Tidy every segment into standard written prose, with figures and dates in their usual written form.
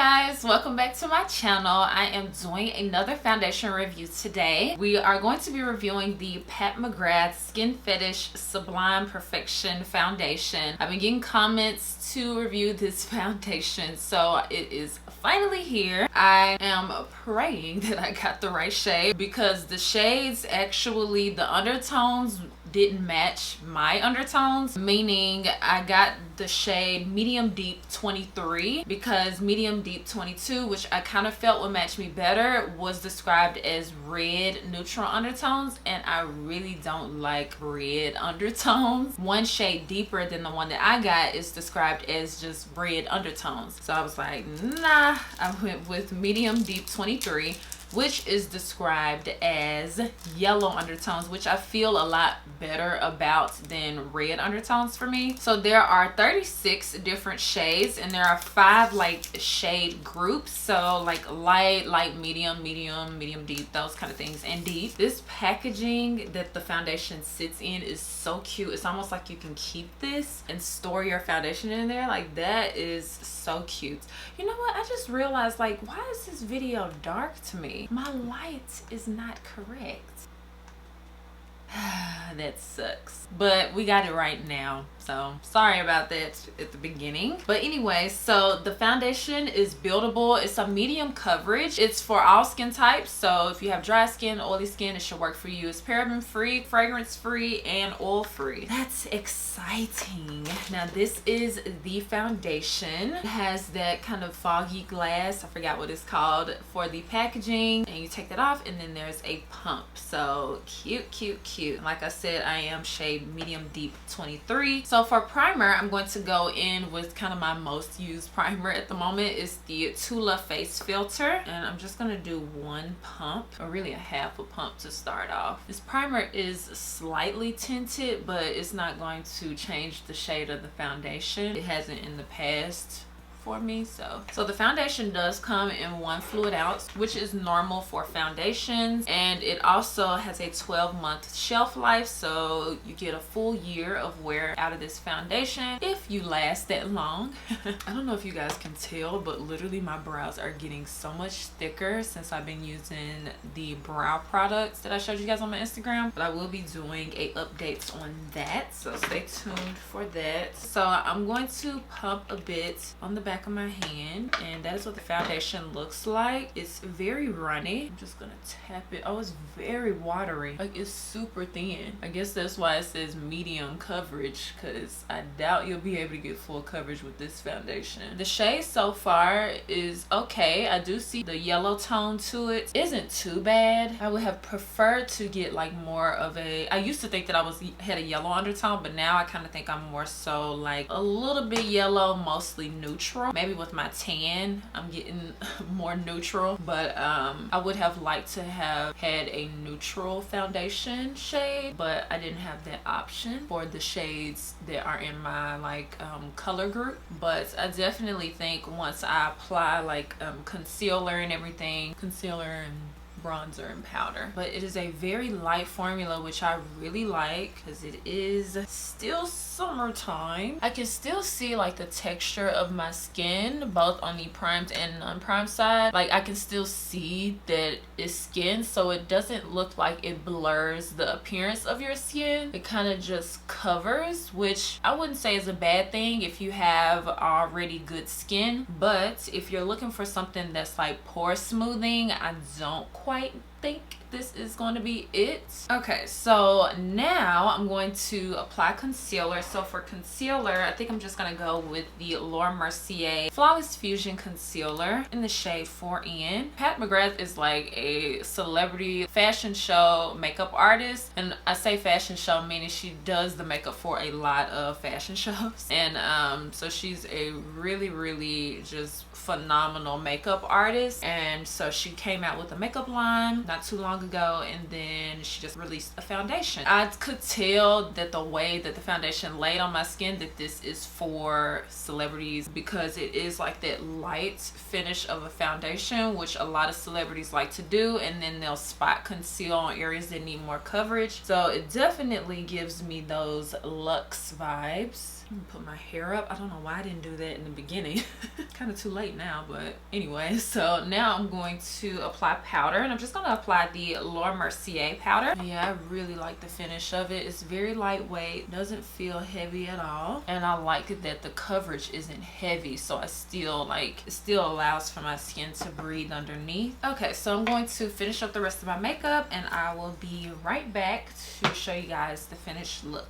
guys, welcome back to my channel. I am doing another foundation review today. We are going to be reviewing the Pat McGrath Skin Fetish Sublime Perfection Foundation. I've been getting comments to review this foundation, so it is finally here. I am praying that I got the right shade because the shades actually, the undertones didn't match my undertones, meaning I got the shade medium deep 23 because medium deep 22, which I kind of felt would match me better, was described as red neutral undertones, and I really don't like red undertones. One shade deeper than the one that I got is described as just red undertones, so I was like, nah. I went with medium deep 23, which is described as yellow undertones, which I feel a lot better about than red undertones for me. So there are 36 different shades, and there are 5 like shade groups. So like light, medium, medium deep, those kind of things, and deep. This packaging that the foundation sits in is so cute. It's almost like you can keep this and store your foundation in there. Like, that is so cute. You know what? I just realized, like, why is this video dark to me? My light is not correct. That sucks, but we got it right now, so sorry about that at the beginning. But anyway, so the foundation is buildable. It's a medium coverage. It's for all skin types, so if you have dry skin, oily skin, it should work for you. It's paraben free, fragrance free, and oil free. That's exciting. Now this is the foundation. It has that kind of foggy glass, I forgot what it's called, for the packaging, and you take that off, and then there's a pump. So cute. Like I said, I am shade medium deep 23. So for primer, I'm going to go in with kind of my most used primer at the moment. Is the Tula face filter, and I'm just gonna do 1 pump, or really a half a pump to start off. This primer is slightly tinted, but it's not going to change the shade of the foundation. It hasn't in the past for me. So the foundation does come in 1 fluid ounce, which is normal for foundations, and it also has a 12-month shelf life, so you get a full year of wear out of this foundation if you last that long. I don't know if you guys can tell, but literally my brows are getting so much thicker since I've been using the brow products that I showed you guys on my Instagram, but I will be doing a update on that, so stay tuned for that. So I'm going to pump a bit on the back of my hand, and that is what the foundation looks like. It's very runny. I'm just gonna tap it. Oh, it's very watery. Like, it's super thin. I guess that's why it says medium coverage, because I doubt you'll be able to get full coverage with this foundation. The shade so far is okay. I do see the yellow tone to it. Isn't too bad. I would have preferred to get like more of a, I used to think that I had a yellow undertone, but now I kind of think I'm more so like a little bit yellow, mostly neutral. Maybe with my tan I'm getting more neutral, but I would have liked to have had a neutral foundation shade, but I didn't have that option for the shades that are in my like color group. But I definitely think once I apply like concealer and everything, concealer and bronzer and powder, but it is a very light formula, which I really like because it is still summertime. I can still see like the texture of my skin both on the primed and non-primed side. Like, I can still see that it's skin, so it doesn't look like it blurs the appearance of your skin. It kind of just covers, which I wouldn't say is a bad thing if you have already good skin, but if you're looking for something that's like pore smoothing, I don't quite think this is going to be it. Okay, so now I'm going to apply concealer. So for concealer, I think I'm just gonna go with the Mercier Flawless Fusion Concealer in the shade 4N. Pat McGrath is like a celebrity fashion show makeup artist, and I say fashion show meaning she does the makeup for a lot of fashion shows, and so she's a really just phenomenal makeup artist. And so she came out with a makeup line not too long ago, and then she just released a foundation. I could tell that the way that the foundation laid on my skin that this is for celebrities, because it is like that light finish of a foundation, which a lot of celebrities like to do, and then they'll spot conceal on areas that need more coverage. So it definitely gives me those luxe vibes. Let me put my hair up. I don't know why I didn't do that in the beginning. Kind of too late now, but anyway. So now I'm going to apply powder, and I'm just going to apply the Laura Mercier powder. Yeah, I really like the finish of it. It's very lightweight, doesn't feel heavy at all, and I like it that the coverage isn't heavy, so I still like, it still allows for my skin to breathe underneath. Okay, so I'm going to finish up the rest of my makeup, and I will be right back to show you guys the finished look.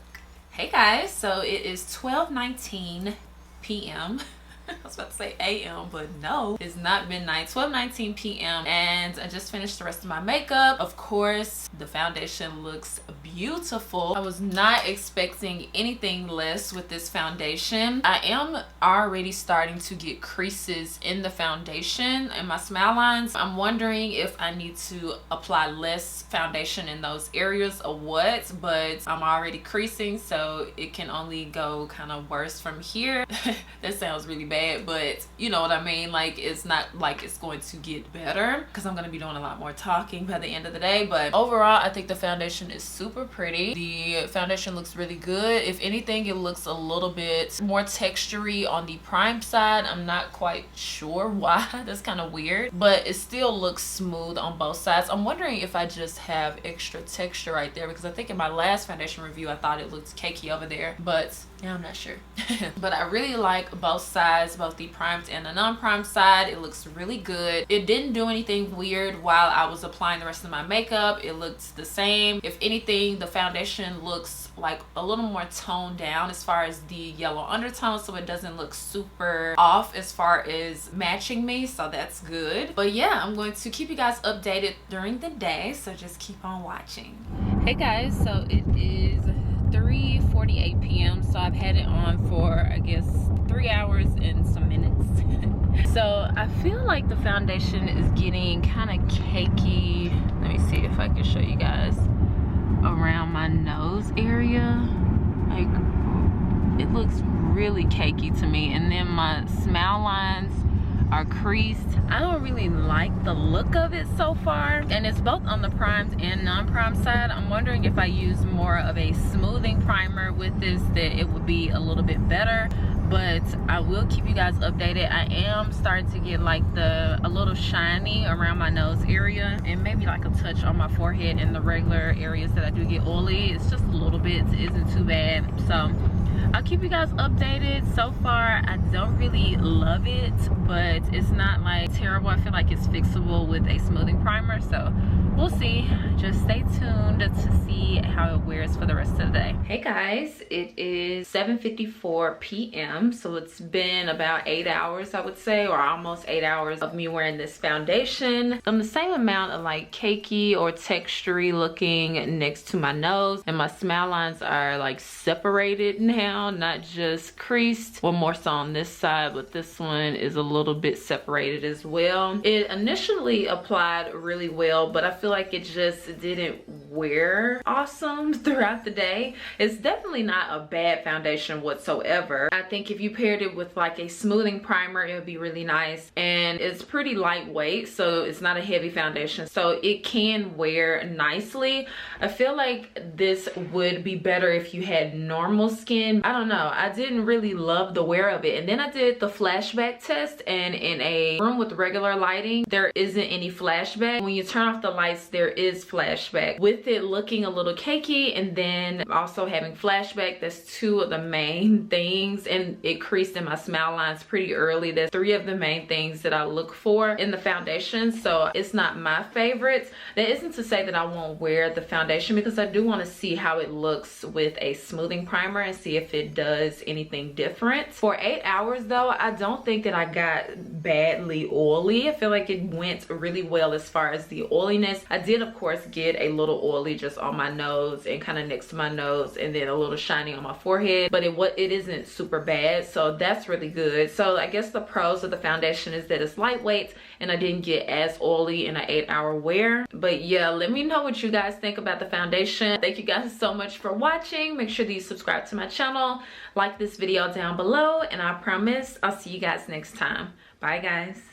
Hey guys, so it is 12:19 p.m. I was about to say a.m., but no, it's not midnight. 12:19 p.m. and I just finished the rest of my makeup. Of course, the foundation looks beautiful. I was not expecting anything less with this foundation. I am already starting to get creases in the foundation and my smile lines. I'm wondering if I need to apply less foundation in those areas or what, but I'm already creasing, so it can only go kind of worse from here. That sounds really bad, but you know what I mean. Like, it's not like it's going to get better because I'm going to be doing a lot more talking by the end of the day. But overall, I think the foundation is super pretty. The foundation looks really good. If anything, it looks a little bit more textury on the prime side. I'm not quite sure why. That's kind of weird, but it still looks smooth on both sides. I'm wondering if I just have extra texture right there, because I think in my last foundation review I thought it looked cakey over there, but yeah, I'm not sure. But I really like both sides, both the primed and the non-primed side. It looks really good. It didn't do anything weird while I was applying the rest of my makeup. It looks the same. If anything, the foundation looks like a little more toned down as far as the yellow undertone, so it doesn't look super off as far as matching me, so that's good. But yeah, I'm going to keep you guys updated during the day, so just keep on watching. Hey guys, so it is 3:48 p.m. so I've had it on for, I guess, 3 hours and some minutes. So I feel like the foundation is getting kind of cakey. Let me see if I can show you guys around my nose area. Like, it looks really cakey to me, and then my smile lines are creased. I don't really like the look of it so far, and it's both on the primed and non-primed side. I'm wondering if I use more of a smoothing primer with this, that it would be a little bit better, but I will keep you guys updated. I am starting to get like a little shiny around my nose area, and maybe like a touch on my forehead and the regular areas that I do get oily. It's just a little bit, it isn't too bad. So I'll keep you guys updated. So far, I don't really love it, but it's not like terrible. I feel like it's fixable with a smoothing primer, so we'll see. Just stay tuned to see how it wears for the rest of the day. Hey guys, it is 7:54 p.m. so it's been about 8 hours, I would say, or almost 8 hours of me wearing this foundation. I'm the same amount of like cakey or textury looking next to my nose, and my smile lines are like separated now, not just creased. Well, more so on this side, but this one is a little bit separated as well. It initially applied really well, but I feel like it just didn't wear awesome throughout the day. It's definitely not a bad foundation whatsoever. I think if you paired it with like a smoothing primer, it would be really nice, and it's pretty lightweight, so it's not a heavy foundation, so it can wear nicely. I feel like this would be better if you had normal skin. I don't know, I didn't really love the wear of it. And then I did the flashback test, and in a room with regular lighting there isn't any flashback. When you turn off the lights, there is flashback. With it looking a little cakey and then also having flashback, that's two of the main things, and it creased in my smile lines pretty early. That's three of the main things that I look for in the foundation, so it's not my favorite. That isn't to say that I won't wear the foundation, because I do want to see how it looks with a smoothing primer and see if it does anything different. For 8 hours though, I don't think that I got badly oily. I feel like it went really well as far as the oiliness. I did of course get a little oily just on my nose and kind of next to my nose, and then a little shiny on my forehead, but it isn't super bad, so that's really good. So I guess the pros of the foundation is that it's lightweight and I didn't get as oily in an 8-hour wear. But yeah, let me know what you guys think about the foundation. Thank you guys so much for watching. Make sure that you subscribe to my channel, like this video down below, and I promise I'll see you guys next time. Bye guys.